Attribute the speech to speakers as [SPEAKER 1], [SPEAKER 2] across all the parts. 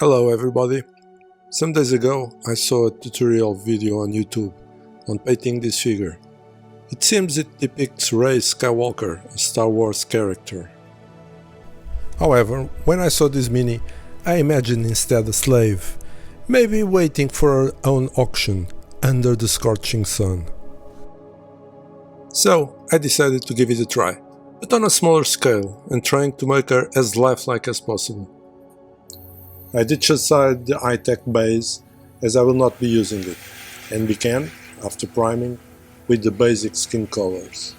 [SPEAKER 1] Hello everybody! Some days ago I saw a tutorial video on YouTube on painting this figure. It seems it depicts Rey Skywalker, a Star Wars character. However, when I saw this mini, I imagined instead a slave, maybe waiting for her own auction under the scorching sun. So I decided to give it a try, but on a smaller scale and trying to make her as lifelike as possible. I ditched aside the high-tech base as I will not be using it, and began, after priming, with the basic skin colors.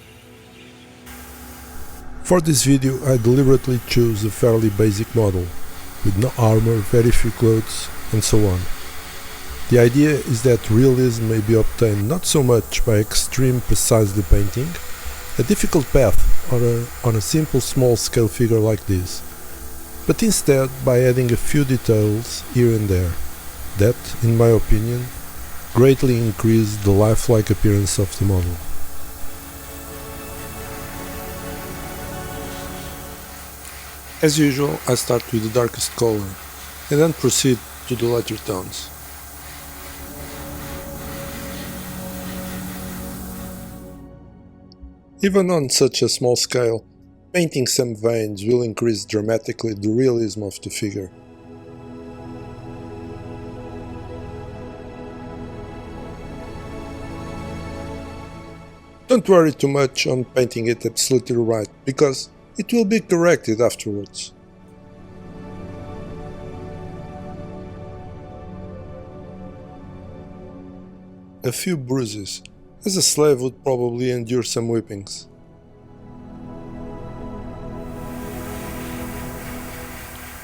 [SPEAKER 1] For this video I deliberately chose a fairly basic model, with no armor, very few clothes, and so on. The idea is that realism may be obtained not so much by extreme precisely painting a difficult path on a simple small-scale figure like this, but instead by adding a few details here and there, that, in my opinion, greatly increase the lifelike appearance of the model. As usual, I start with the darkest color, and then proceed to the lighter tones. Even on such a small scale, painting some veins will increase dramatically the realism of the figure. Don't worry too much on painting it absolutely right, because it will be corrected afterwards. A few bruises, as a slave would probably endure some whippings.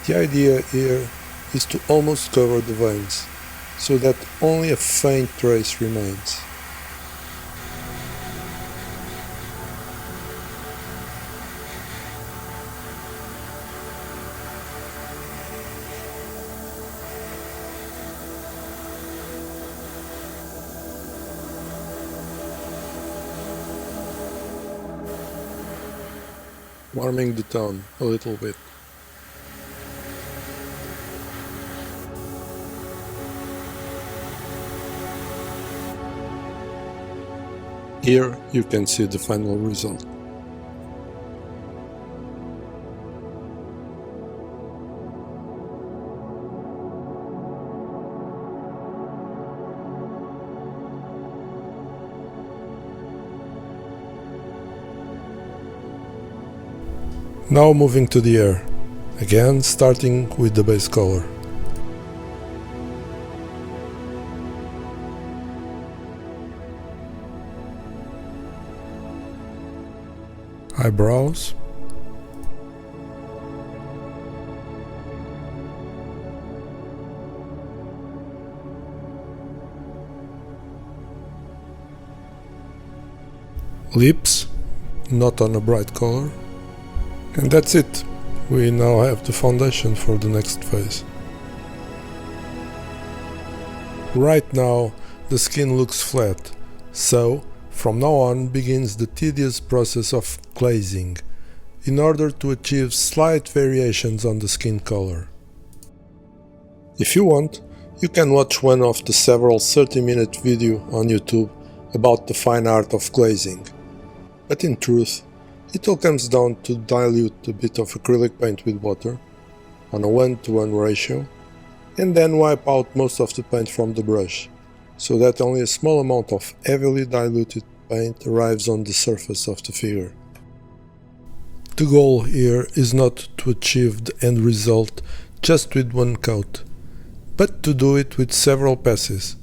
[SPEAKER 1] The idea here is to almost cover the veins, so that only a faint trace remains. Warming the tone a little bit. Here you can see the final result. Now moving to the hair, again starting with the base color. Eyebrows, lips, not on a bright color, and that's it. We now have the foundation for the next phase. Right now the skin looks flat, so from now on begins the tedious process of glazing, in order to achieve slight variations on the skin color. If you want, you can watch one of the several 30-minute videos on YouTube about the fine art of glazing, but in truth, it all comes down to dilute a bit of acrylic paint with water, on a 1:1 ratio, and then wipe out most of the paint from the brush, so that only a small amount of heavily diluted paint arrives on the surface of the figure. The goal here is not to achieve the end result just with one coat, but to do it with several passes,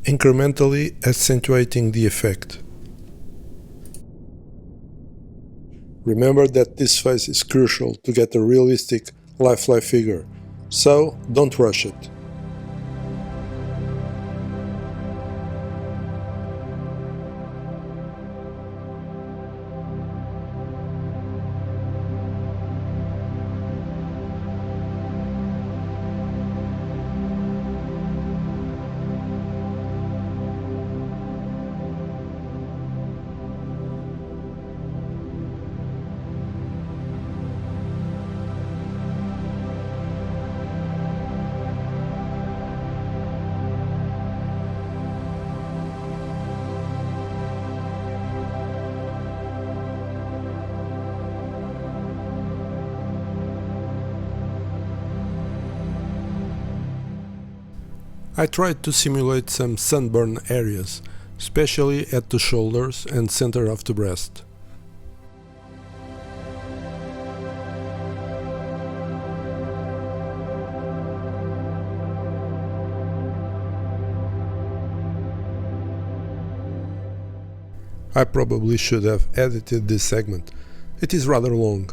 [SPEAKER 1] incrementally accentuating the effect. Remember that this phase is crucial to get a realistic, lifelike figure, so don't rush it. I tried to simulate some sunburn areas, especially at the shoulders and center of the breast. I probably should have edited this segment. It is rather long,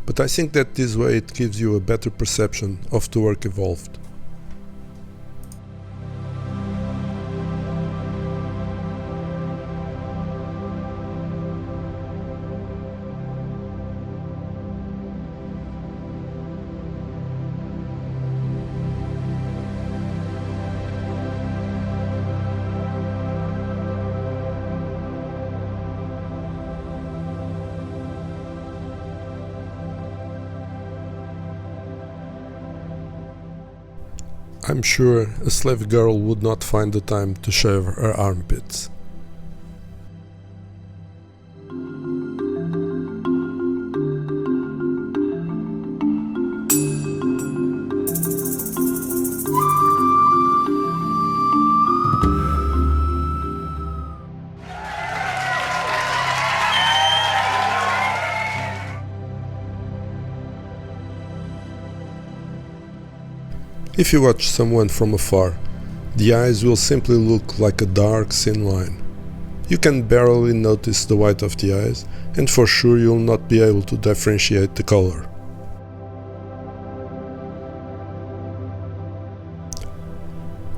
[SPEAKER 1] but I think that this way it gives you a better perception of the work involved. I'm sure a slave girl would not find the time to shave her armpits. If you watch someone from afar, the eyes will simply look like a dark thin line. You can barely notice the white of the eyes, and for sure you'll not be able to differentiate the color.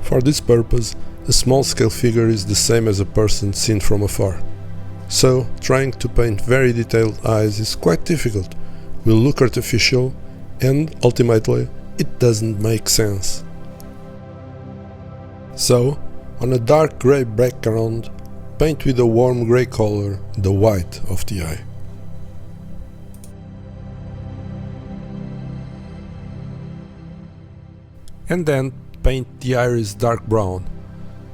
[SPEAKER 1] For this purpose, a small-scale figure is the same as a person seen from afar. So, trying to paint very detailed eyes is quite difficult, will look artificial, and, ultimately, it doesn't make sense. So, on a dark grey background, paint with a warm grey color the white of the eye. And then paint the iris dark brown,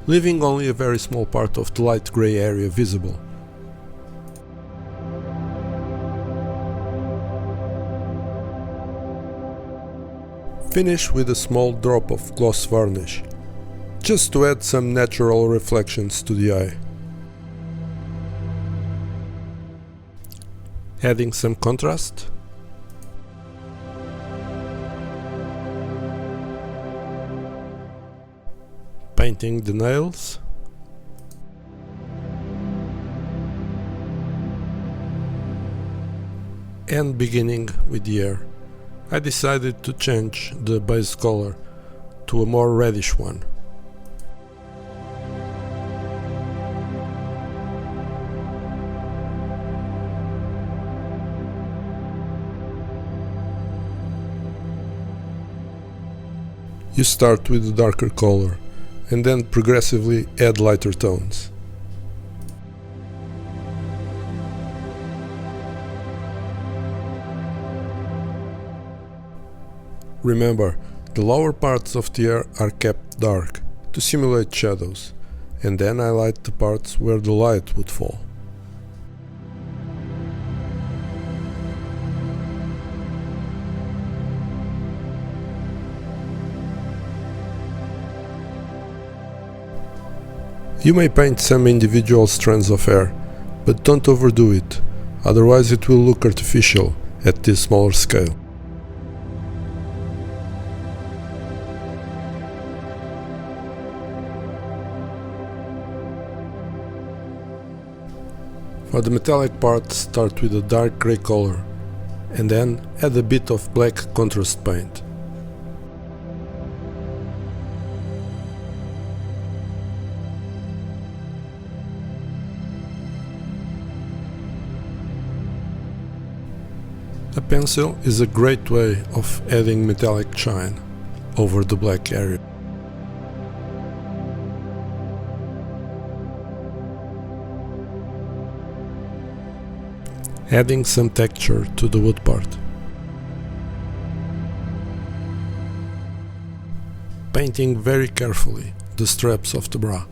[SPEAKER 1] leaving only a very small part of the light grey area visible. Finish with a small drop of gloss varnish, just to add some natural reflections to the eye. Adding some contrast. Painting the nails. And beginning with the hair. I decided to change the base color to a more reddish one. You start with a darker color and then progressively add lighter tones. Remember, the lower parts of the hair are kept dark to simulate shadows, and then highlight the parts where the light would fall. You may paint some individual strands of hair, but don't overdo it, otherwise it will look artificial at this smaller scale. For the metallic part, start with a dark grey color, and then add a bit of black contrast paint. A pencil is a great way of adding metallic shine over the black area. Adding some texture to the wood part. Painting very carefully the straps of the bra.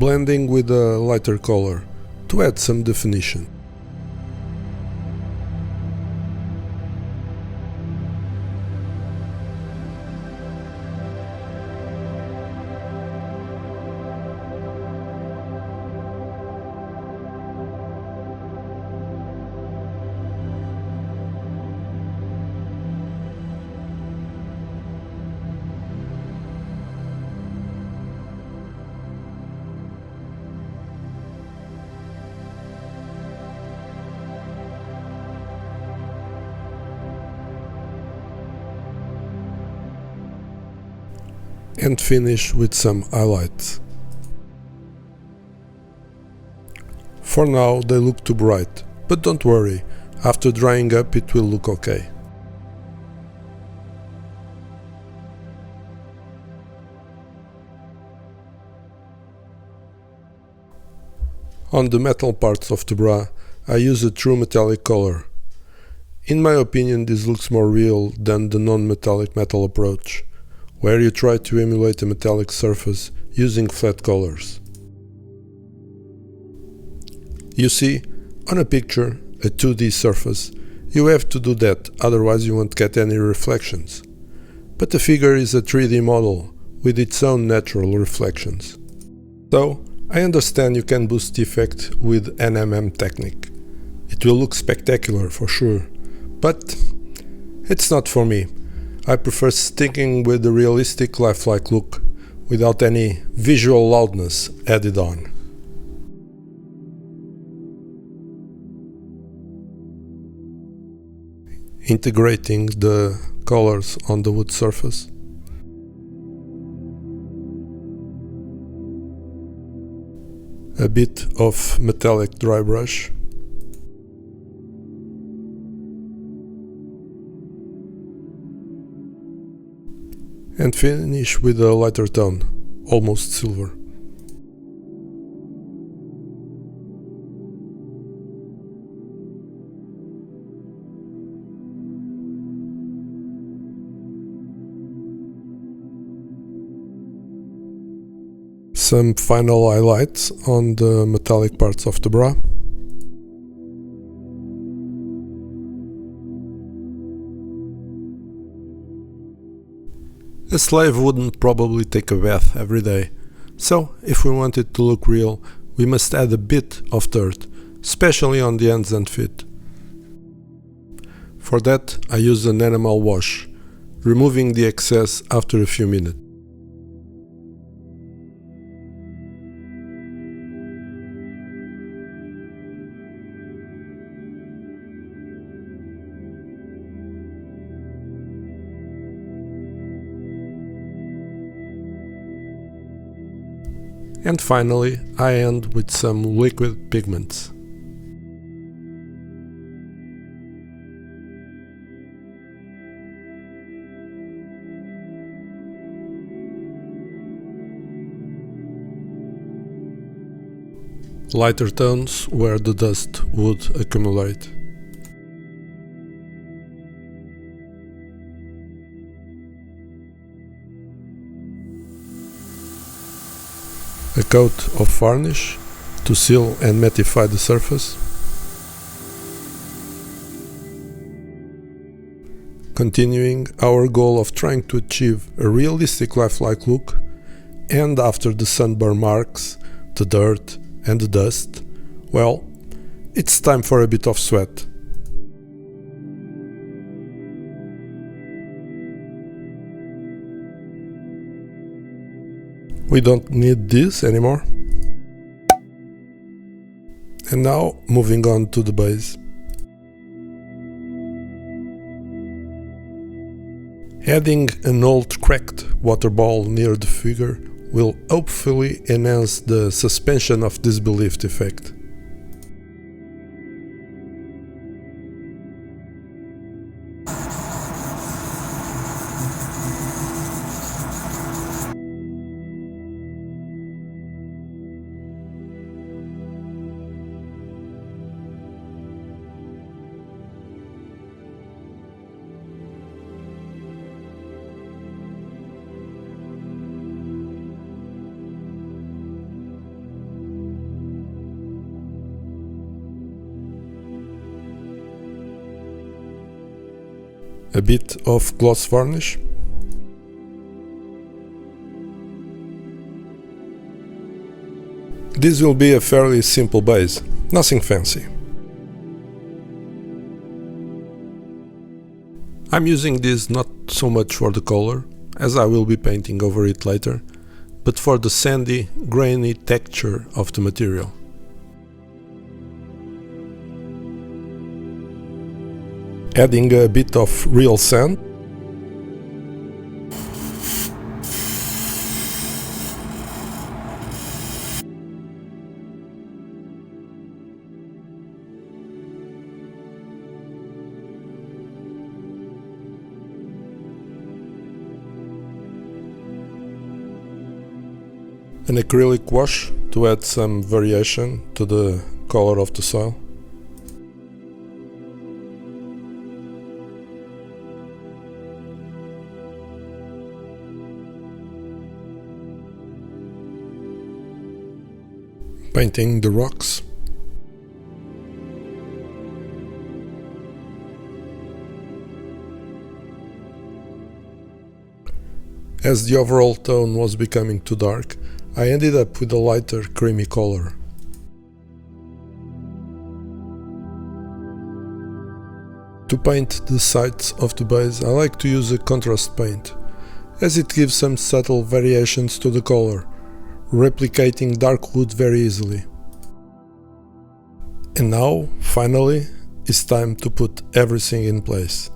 [SPEAKER 1] blending with a lighter color to add some definition. And finish with some highlights. For now they look too bright, but don't worry, after drying up it will look okay. On the metal parts of the bra, I use a true metallic color. In my opinion, this looks more real than the non-metallic metal approach, where you try to emulate a metallic surface using flat colors. You see, on a picture, a 2D surface, you have to do that, otherwise you won't get any reflections. But the figure is a 3D model, with its own natural reflections. So, I understand you can boost the effect with NMM technique. It will look spectacular for sure, but it's not for me. I prefer sticking with the realistic lifelike look, without any visual loudness added on. Integrating the colors on the wood surface. A bit of metallic dry brush. And finish with a lighter tone, almost silver. Some final highlights on the metallic parts of the bra. A slave wouldn't probably take a bath every day, so if we want it to look real, we must add a bit of dirt, especially on the hands and feet. For that, I use an enamel wash, removing the excess after a few minutes. And finally, I end with some liquid pigments. Lighter tones where the dust would accumulate. A coat of varnish to seal and mattify the surface. Continuing our goal of trying to achieve a realistic lifelike look, and after the sunburn marks, the dirt and the dust, well, it's time for a bit of sweat. We don't need this anymore. And now, moving on to the base. Adding an old cracked water ball near the figure will hopefully enhance the suspension of disbelief effect. a bit of gloss varnish. This will be a fairly simple base, nothing fancy. I'm using this not so much for the color, as I will be painting over it later, but for the sandy, grainy texture of the material. Adding a bit of real sand. An acrylic wash to add some variation to the color of the soil. Painting the rocks. As the overall tone was becoming too dark, I ended up with a lighter creamy color. To paint the sides of the base, I like to use a contrast paint, as it gives some subtle variations to the color, replicating dark wood very easily. And now, finally, it's time to put everything in place.